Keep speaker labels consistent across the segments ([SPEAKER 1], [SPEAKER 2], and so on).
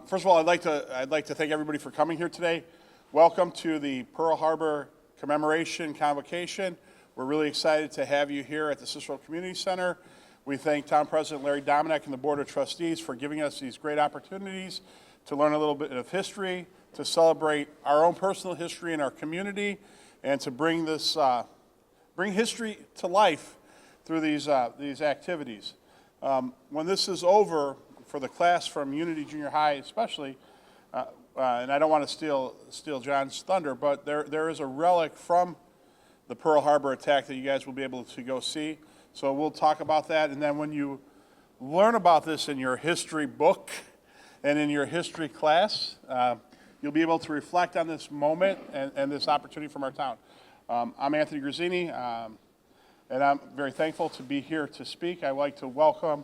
[SPEAKER 1] First of all, I'd like to thank everybody for coming here today. Welcome to the Pearl Harbor Commemoration Convocation. We're really excited to have you here at the Cicero Community Center. We thank Town President Larry Dominick and the Board of Trustees for giving us these great opportunities to learn a little bit of history, to celebrate our own personal history in our community, and to bring history to life through these activities. When this is over, for the class from Unity Junior High especially, and I don't want to steal John's thunder, but there is a relic from the Pearl Harbor attack that you guys will be able to go see. So we'll talk about that, and then when you learn about this in your history book and in your history class, you'll be able to reflect on this moment and this opportunity from our town. I'm Anthony Grazzini, and I'm very thankful to be here to speak. I'd like to welcome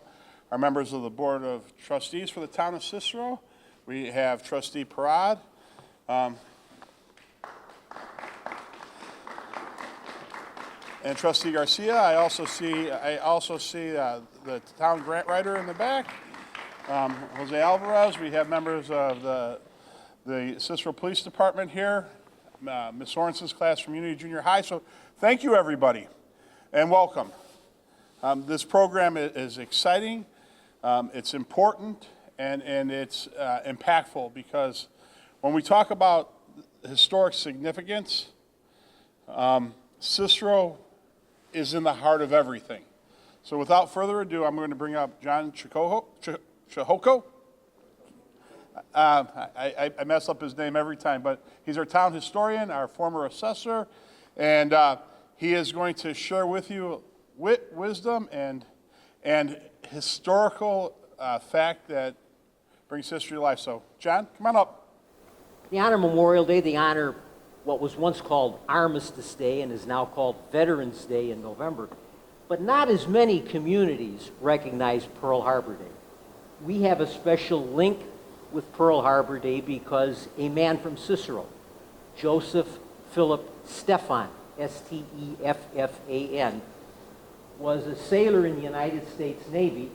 [SPEAKER 1] our members of the Board of Trustees for the town of Cicero. We have Trustee Parad. And Trustee Garcia. I also see the town grant writer in the back, Jose Alvarez. We have members of the Cicero Police Department here, Ms. Sorensen's class from Unity Junior High. So thank you, everybody, and welcome. This program is exciting. It's important, and it's impactful, because when we talk about historic significance, Cicero is in the heart of everything. So without further ado, I'm going to bring up John Chihoko. I mess up his name every time, but he's our town historian, our former assessor, and he is going to share with you wisdom and historical fact that brings history to life. So, John, come on up.
[SPEAKER 2] The honor Memorial Day, the honor what was once called Armistice Day and is now called Veterans Day in November, but not as many communities recognize Pearl Harbor Day. We have a special link with Pearl Harbor Day because a man from Cicero, Joseph Philip Stephan, S-T-E-F-F-A-N, was a sailor in the United States Navy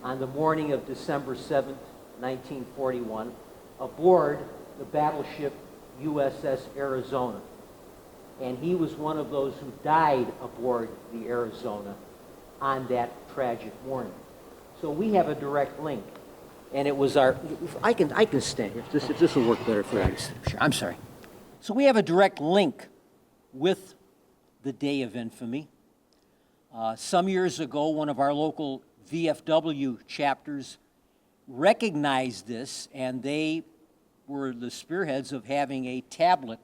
[SPEAKER 2] on the morning of December 7th, 1941, aboard the battleship USS Arizona. And he was one of those who died aboard the Arizona on that tragic morning. So we have a direct link. And it was our, I can stand here, if this will work better for you. Sure, I'm sorry. So we have a direct link with the Day of Infamy. Some years ago, one of our local VFW chapters recognized this, and they were the spearheads of having a tablet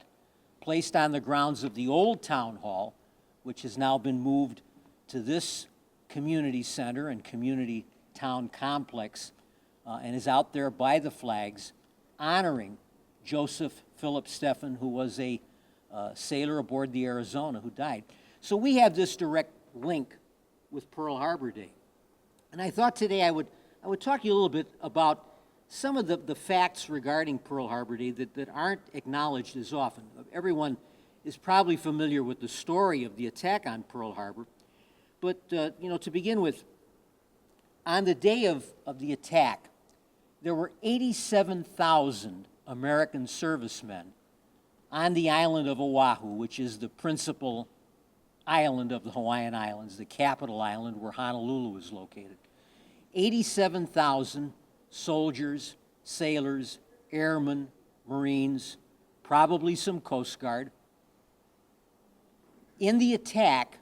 [SPEAKER 2] placed on the grounds of the old town hall, which has now been moved to this community center and community town complex, and is out there by the flags honoring Joseph Philip Stephan, who was a sailor aboard the Arizona who died. So we have this direct link with Pearl Harbor Day. And I thought today I would talk to you a little bit about some of the facts regarding Pearl Harbor Day that aren't acknowledged as often. Everyone is probably familiar with the story of the attack on Pearl Harbor. But, to begin with, on the day of the attack, there were 87,000 American servicemen on the island of Oahu, which is the principal island of the Hawaiian Islands, the capital island where Honolulu is located. 87,000 soldiers, sailors, airmen, Marines, probably some Coast Guard. In the attack,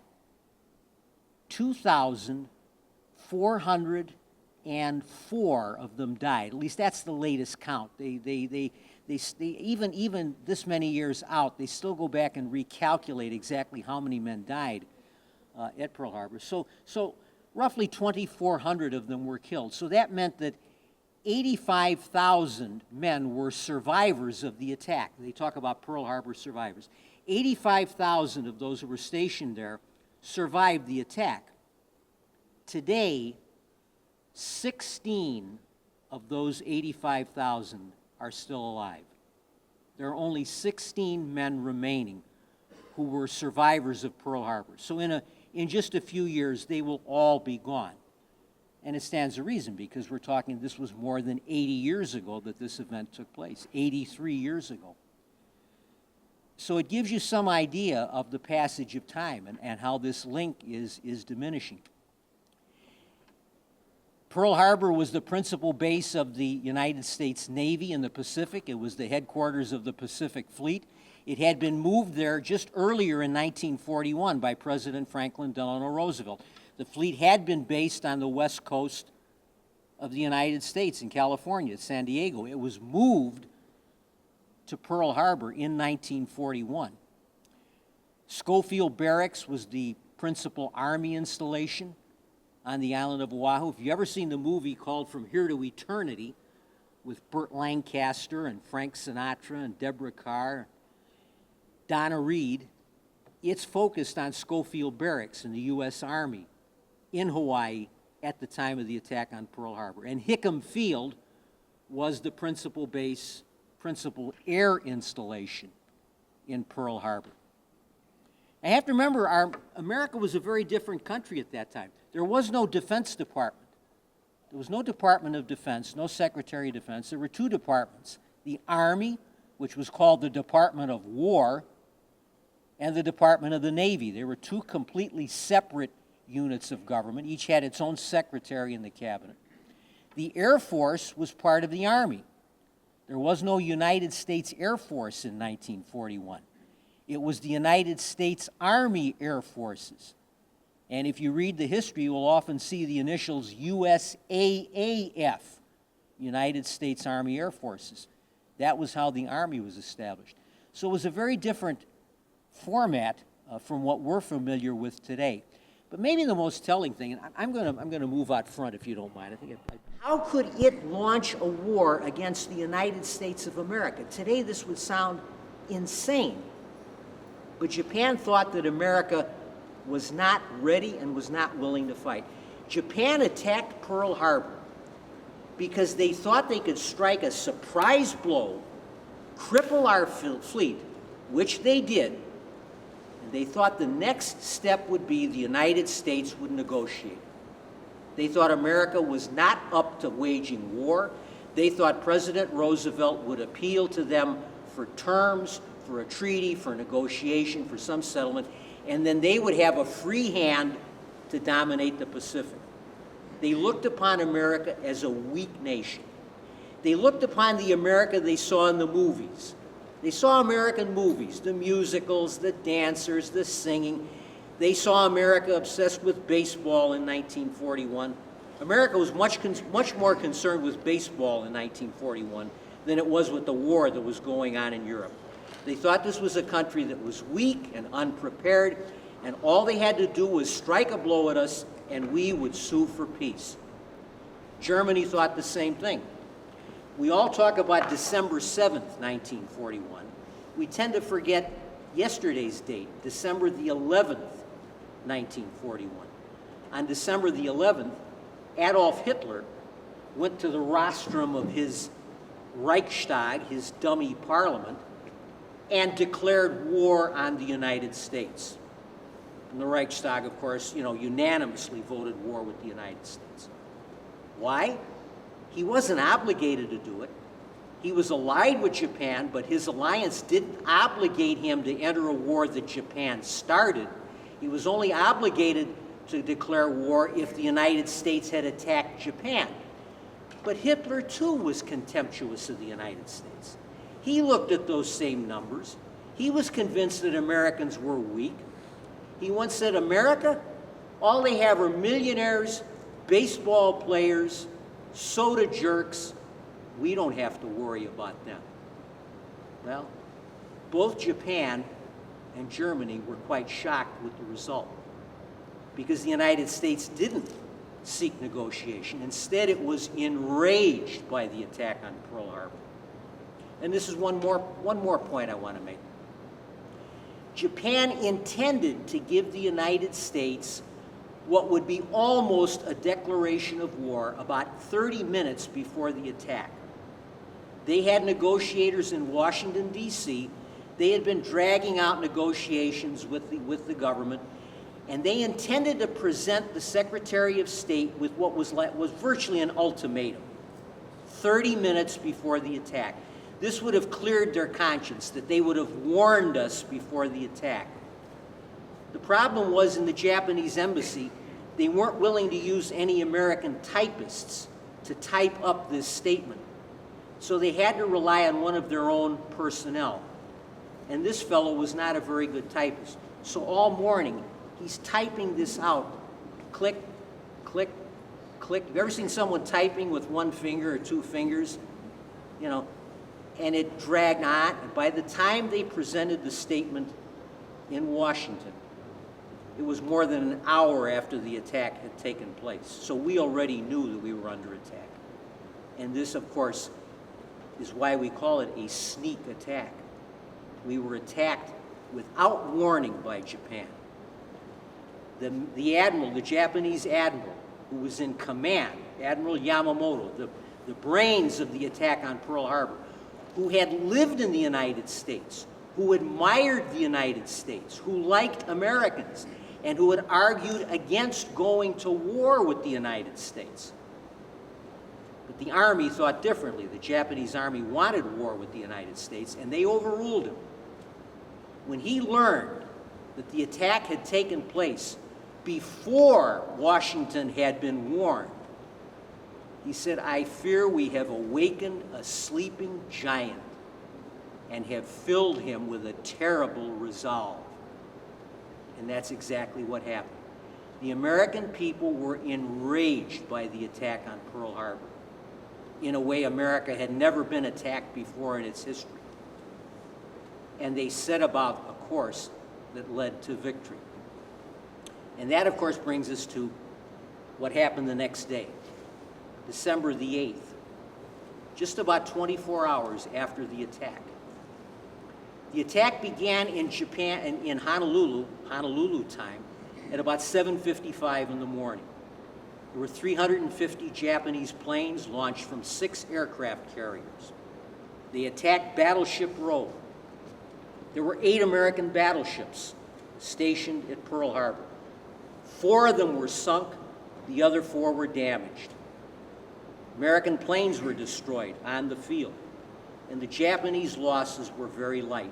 [SPEAKER 2] 2,404 of them died. At least that's the latest count. They even this many years out, they still go back and recalculate exactly how many men died at Pearl Harbor. So roughly 2,400 of them were killed. So that meant that 85,000 men were survivors of the attack. They talk about Pearl Harbor survivors. 85,000 of those who were stationed there survived the attack. Today, 16 of those 85,000 are still alive. There are only 16 men remaining who were survivors of Pearl Harbor. So in just a few years, they will all be gone. And it stands to reason, because we're talking, this was more than 80 years ago that this event took place, 83 years ago. So it gives you some idea of the passage of time and how this link is diminishing. Pearl Harbor was the principal base of the United States Navy in the Pacific. It was the headquarters of the Pacific Fleet. It had been moved there just earlier in 1941 by President Franklin Delano Roosevelt. The fleet had been based on the west coast of the United States in California, at San Diego. It was moved to Pearl Harbor in 1941. Schofield Barracks was the principal Army installation on the island of Oahu. If you've ever seen the movie called From Here to Eternity with Burt Lancaster and Frank Sinatra and Deborah Kerr, Donna Reed, it's focused on Schofield Barracks in the U.S. Army in Hawaii at the time of the attack on Pearl Harbor. And Hickam Field was the principal base, principal air installation in Pearl Harbor. I have to remember, America was a very different country at that time. There was no Defense Department. There was no Department of Defense, no Secretary of Defense. There were two departments, the Army, which was called the Department of War, and the Department of the Navy. They were two completely separate units of government. Each had its own secretary in the cabinet. The Air Force was part of the Army. There was no United States Air Force in 1941. It was the United States Army Air Forces. And if you read the history, you will often see the initials USAAF, United States Army Air Forces. That was how the Army was established. So it was a very different format from what we're familiar with today. But maybe the most telling thing, and I'm going to move out front if you don't mind. How could it launch a war against the United States of America? Today this would sound insane. But Japan thought that America was not ready and was not willing to fight. Japan attacked Pearl Harbor because they thought they could strike a surprise blow, cripple our fleet, which they did, and they thought the next step would be the United States would negotiate. They thought America was not up to waging war. They thought President Roosevelt would appeal to them for terms, for a treaty, for a negotiation, for some settlement, and then they would have a free hand to dominate the Pacific. They looked upon America as a weak nation. They looked upon the America they saw in the movies. They saw American movies, the musicals, the dancers, the singing. They saw America obsessed with baseball in 1941. America was much more concerned with baseball in 1941 than it was with the war that was going on in Europe. They thought this was a country that was weak and unprepared, and all they had to do was strike a blow at us, and we would sue for peace. Germany thought the same thing. We all talk about December 7th, 1941. We tend to forget yesterday's date, December the 11th, 1941. On December the 11th, Adolf Hitler went to the rostrum of his Reichstag, his dummy parliament, and declared war on the United States. And the Reichstag, of course, unanimously voted war with the United States. Why? He wasn't obligated to do it. He was allied with Japan, but his alliance didn't obligate him to enter a war that Japan started. He was only obligated to declare war if the United States had attacked Japan. But Hitler, too, was contemptuous of the United States. He looked at those same numbers. He was convinced that Americans were weak. He once said, America, all they have are millionaires, baseball players, soda jerks. We don't have to worry about them. Well, both Japan and Germany were quite shocked with the result, because the United States didn't seek negotiation. Instead, it was enraged by the attack on Pearl Harbor. And this is one more point I want to make. Japan intended to give the United States what would be almost a declaration of war about 30 minutes before the attack. They had negotiators in Washington, D.C. They had been dragging out negotiations with the government, And they intended to present the Secretary of State with what was virtually an ultimatum, 30 minutes before the attack. This would have cleared their conscience, that they would have warned us before the attack. The problem was in the Japanese embassy, they weren't willing to use any American typists to type up this statement. So they had to rely on one of their own personnel. And this fellow was not a very good typist. So all morning, he's typing this out. Click, click, click. Have you ever seen someone typing with one finger or two fingers? You know, and it dragged on. And by the time they presented the statement in Washington, it was more than an hour after the attack had taken place. So we already knew that we were under attack. And this, of course, is why we call it a sneak attack. We were attacked without warning by Japan. The admiral, the Japanese admiral, who was in command, Admiral Yamamoto, the brains of the attack on Pearl Harbor, who had lived in the United States, who admired the United States, who liked Americans, and who had argued against going to war with the United States. But the Army thought differently. The Japanese Army wanted war with the United States, and they overruled him. When he learned that the attack had taken place before Washington had been warned, he said, "I fear we have awakened a sleeping giant and have filled him with a terrible resolve." And that's exactly what happened. The American people were enraged by the attack on Pearl Harbor in a way America had never been attacked before in its history. And they set about a course that led to victory. And that, of course, brings us to what happened the next day, December the 8th, just about 24 hours after the attack. The attack began in Japan, in Honolulu time, at about 7:55 in the morning. There were 350 Japanese planes launched from 6 aircraft carriers. They attacked Battleship Row. There were 8 American battleships stationed at Pearl Harbor. 4 of them were sunk, the other 4 were damaged. American planes were destroyed on the field, and the Japanese losses were very light.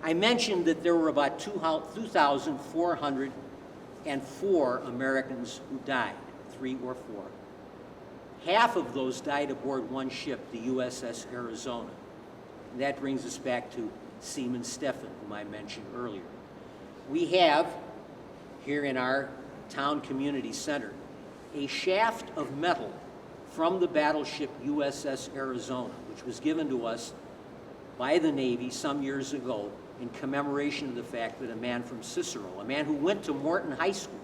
[SPEAKER 2] I mentioned that there were about 2,404 Americans who died, 3 or 4. Half of those died aboard one ship, the USS Arizona. And that brings us back to Seaman Stephan, whom I mentioned earlier. We have, here in our town community center, a shaft of metal from the battleship USS Arizona, which was given to us by the Navy some years ago in commemoration of the fact that a man from Cicero, a man who went to Morton High School,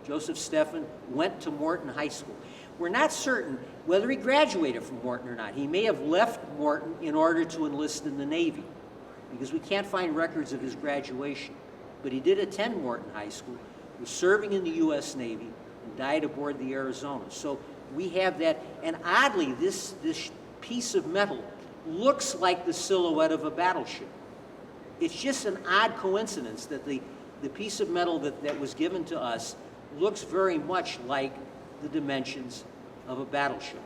[SPEAKER 2] Joseph Stephan, went to Morton High School. We're not certain whether he graduated from Morton or not. He may have left Morton in order to enlist in the Navy, because we can't find records of his graduation. But he did attend Morton High School, was serving in the U.S. Navy, and died aboard the Arizona. So we have that, and oddly, this piece of metal looks like the silhouette of a battleship. It's just an odd coincidence that the piece of metal that was given to us looks very much like the dimensions of a battleship.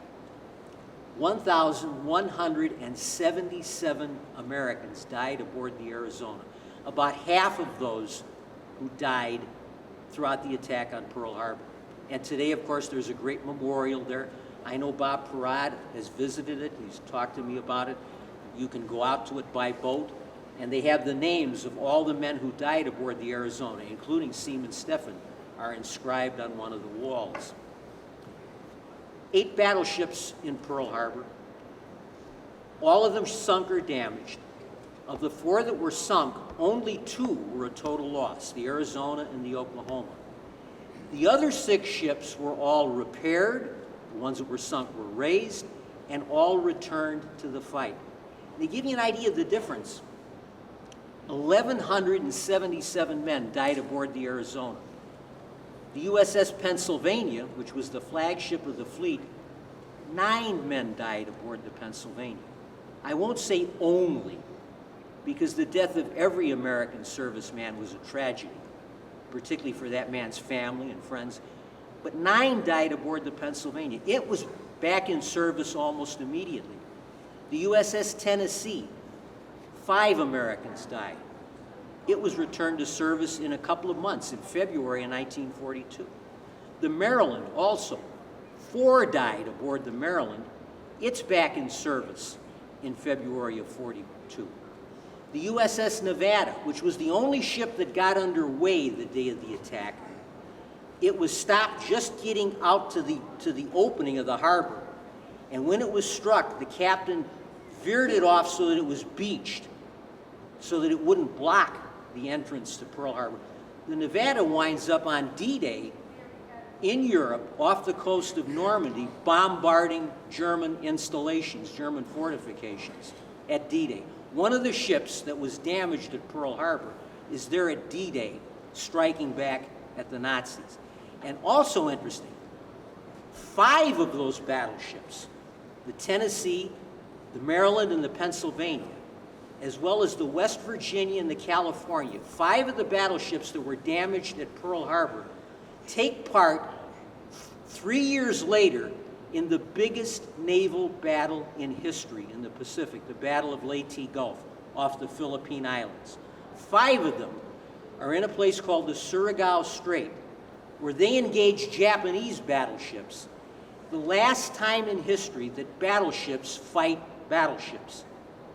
[SPEAKER 2] 1,177 Americans died aboard the Arizona. About half of those who died throughout the attack on Pearl Harbor. And today, of course, there's a great memorial there. I know Bob Parad has visited it. He's talked to me about it. You can go out to it by boat. And they have the names of all the men who died aboard the Arizona, including Seaman Stephan, are inscribed on one of the walls. 8 battleships in Pearl Harbor. All of them sunk or damaged. Of the 4 that were sunk, only 2 were a total loss, the Arizona and the Oklahoma. The other 6 ships were all repaired, the ones that were sunk were raised, and all returned to the fight. And to give you an idea of the difference, 1,177 men died aboard the Arizona. The USS Pennsylvania, which was the flagship of the fleet, 9 men died aboard the Pennsylvania. I won't say only, because the death of every American serviceman was a tragedy. particularly for that man's family and friends. But 9 died aboard the Pennsylvania. It was back in service almost immediately. The USS Tennessee, 5 Americans died. It was returned to service in a couple of months, in February of 1942. The Maryland also, 4 died aboard the Maryland. It's back in service in February of 42. The USS Nevada, which was the only ship that got underway the day of the attack, it was stopped just getting out to the opening of the harbor. And when it was struck, the captain veered it off so that it was beached, so that it wouldn't block the entrance to Pearl Harbor. The Nevada winds up on D-Day in Europe, off the coast of Normandy, bombarding German installations, German fortifications at D-Day. One of the ships that was damaged at Pearl Harbor is there at D-Day, striking back at the Nazis. And also interesting, 5 of those battleships, the Tennessee, the Maryland, and the Pennsylvania, as well as the West Virginia and the California, 5 of the battleships that were damaged at Pearl Harbor take part 3 years later in the biggest naval battle in history in the Pacific, the Battle of Leyte Gulf off the Philippine Islands. 5 of them are in a place called the Surigao Strait, where they engaged Japanese battleships. The last time in history that battleships fight battleships.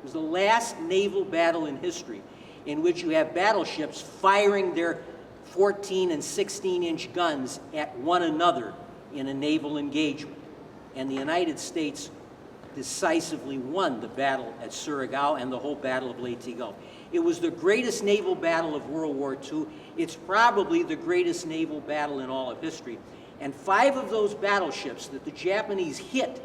[SPEAKER 2] It was the last naval battle in history in which you have battleships firing their 14 and 16-inch guns at one another in a naval engagement. And the United States decisively won the battle at Surigao and the whole Battle of Leyte Gulf. It was the greatest naval battle of World War II. It's probably the greatest naval battle in all of history. And 5 of those battleships that the Japanese hit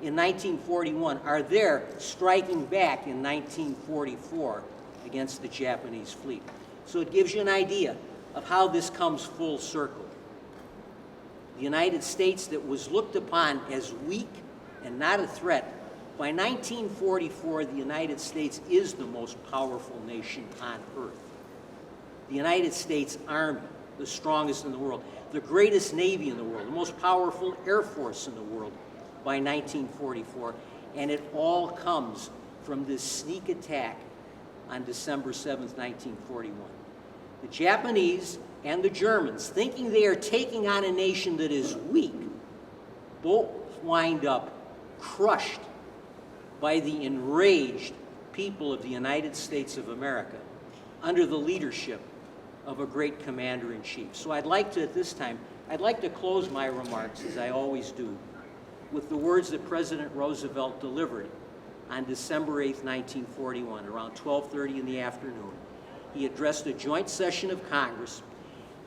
[SPEAKER 2] in 1941 are there striking back in 1944 against the Japanese fleet. So it gives you an idea of how this comes full circle. The United States that was looked upon as weak and not a threat, by 1944, the United States is the most powerful nation on earth. The United States Army, the strongest in the world, the greatest Navy in the world, the most powerful Air Force in the world by 1944, and it all comes from this sneak attack on December 7th, 1941. The Japanese and the Germans, thinking they are taking on a nation that is weak, both wind up crushed by the enraged people of the United States of America under the leadership of a great commander-in-chief. So I'd like to, at this time, I'd like to close my remarks, as I always do, with the words that President Roosevelt delivered on December 8th, 1941, around 12:30 in the afternoon. He addressed a joint session of Congress.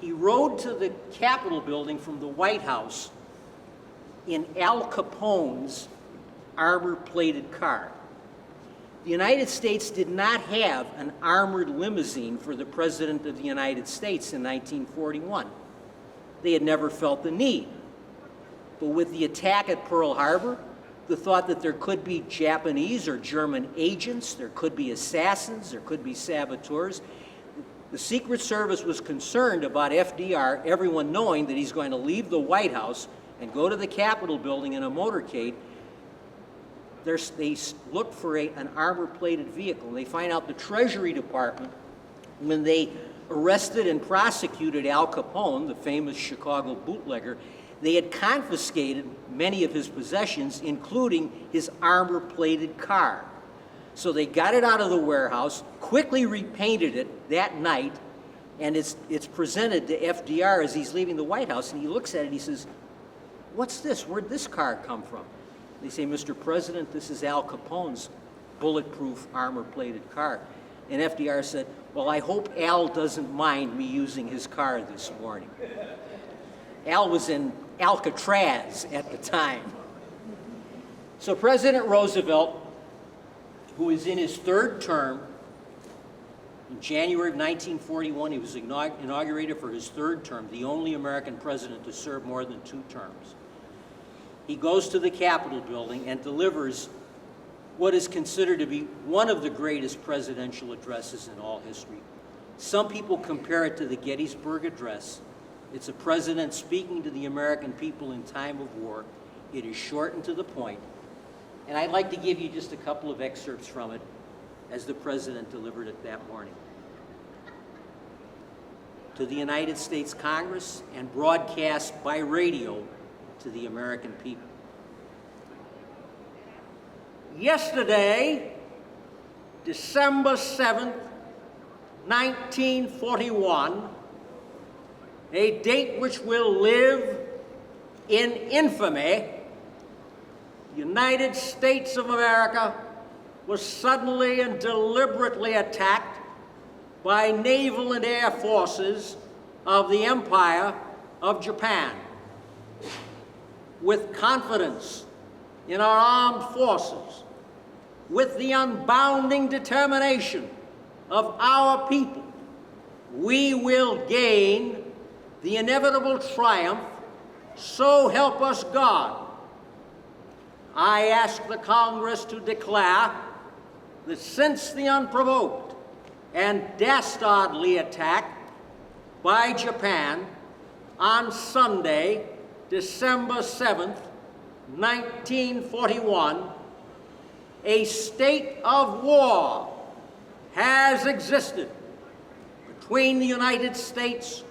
[SPEAKER 2] He rode to the Capitol building from the White House in Al Capone's armor-plated car. The United States did not have an armored limousine for the President of the United States in 1941. They had never felt the need. But with the attack at Pearl Harbor, the thought that there could be Japanese or German agents, there could be assassins, there could be saboteurs, the Secret Service was concerned about FDR, everyone knowing that he's going to leave the White House and go to the Capitol building in a motorcade. They look for an armor-plated vehicle. And they find out the Treasury Department, when they arrested and prosecuted Al Capone, the famous Chicago bootlegger, they had confiscated many of his possessions, including his armor-plated car. So they got it out of the warehouse, quickly repainted it that night, and it's presented to FDR as he's leaving the White House, and he looks at it and he says, "What's this? Where'd this car come from?" They say, "Mr. President, this is Al Capone's bulletproof armor-plated car." And FDR said, "Well, I hope Al doesn't mind me using his car this morning." Al was in Alcatraz at the time. So President Roosevelt, who is in his 3rd term, in January of 1941, he was inaugurated for his 3rd term, the only American president to serve more than 2 terms. He goes to the Capitol building and delivers what is considered to be one of the greatest presidential addresses in all history. Some people compare it to the Gettysburg Address. It's a president speaking to the American people in time of war. It is short and to the point. And I'd like to give you just a couple of excerpts from it as the president delivered it that morning. To the United States Congress and broadcast by radio to the American people. Yesterday, December 7th, 1941, a date which will live in infamy, the United States of America was suddenly and deliberately attacked by naval and air forces of the Empire of Japan. With confidence in our armed forces, with the unbounding determination of our people, we will gain the inevitable triumph, so help us God. I ask the Congress to declare that since the unprovoked and dastardly attack by Japan on Sunday, December 7th, 1941, a state of war has existed between the United States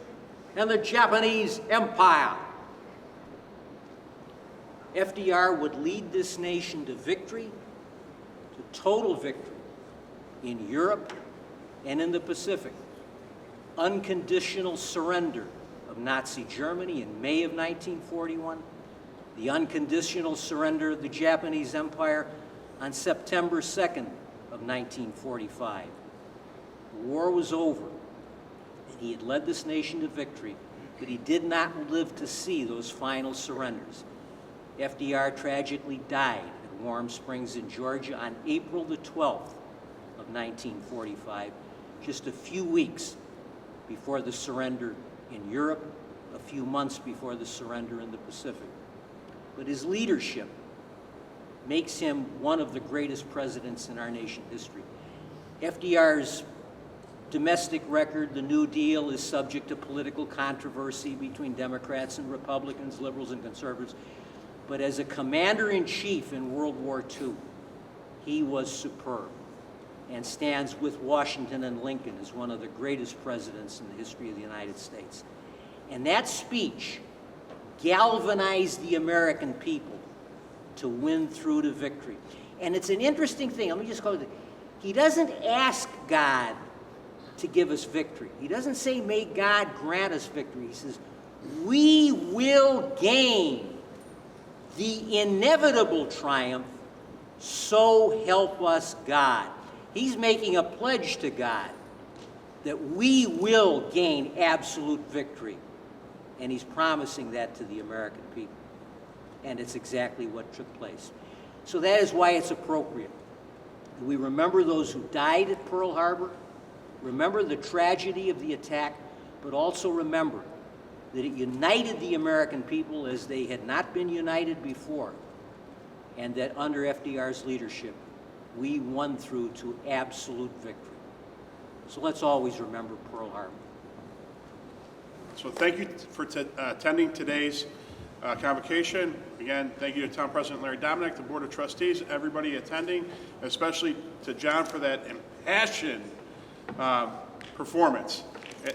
[SPEAKER 2] and the Japanese Empire. FDR would lead this nation to victory, to total victory in Europe and in the Pacific. Unconditional surrender of Nazi Germany in May of 1941, the unconditional surrender of the Japanese Empire on September 2nd of 1945. The war was over, and he had led this nation to victory, but he did not live to see those final surrenders. FDR tragically died at Warm Springs in Georgia on April the 12th of 1945, just a few weeks before the surrender in Europe, a few months before the surrender in the Pacific. But his leadership makes him one of the greatest presidents in our nation's history. FDR's domestic record, the New Deal, is subject to political controversy between Democrats and Republicans, liberals and conservatives. But as a commander-in-chief in World War II, he was superb and stands with Washington and Lincoln as one of the greatest presidents in the history of the United States. And that speech galvanized the American people to win through to victory. And it's an interesting thing. Let me just call it. He doesn't ask God to give us victory. He doesn't say, may God grant us victory. He says, we will gain the inevitable triumph, so help us God. He's making a pledge to God that we will gain absolute victory. And he's promising that to the American people. And it's exactly what took place. So that is why it's appropriate. We remember those who died at Pearl Harbor, remember the tragedy of the attack, but also remember that it united the American people as they had not been united before, and that under FDR's leadership, we won through to absolute victory. So let's always remember Pearl Harbor.
[SPEAKER 1] So thank you for attending today's convocation. Again, thank you to Town President Larry Dominick, the Board of Trustees, everybody attending, especially to John for that impassioned performance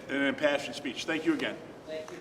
[SPEAKER 1] and an impassioned speech. Thank you again.
[SPEAKER 2] Thank you.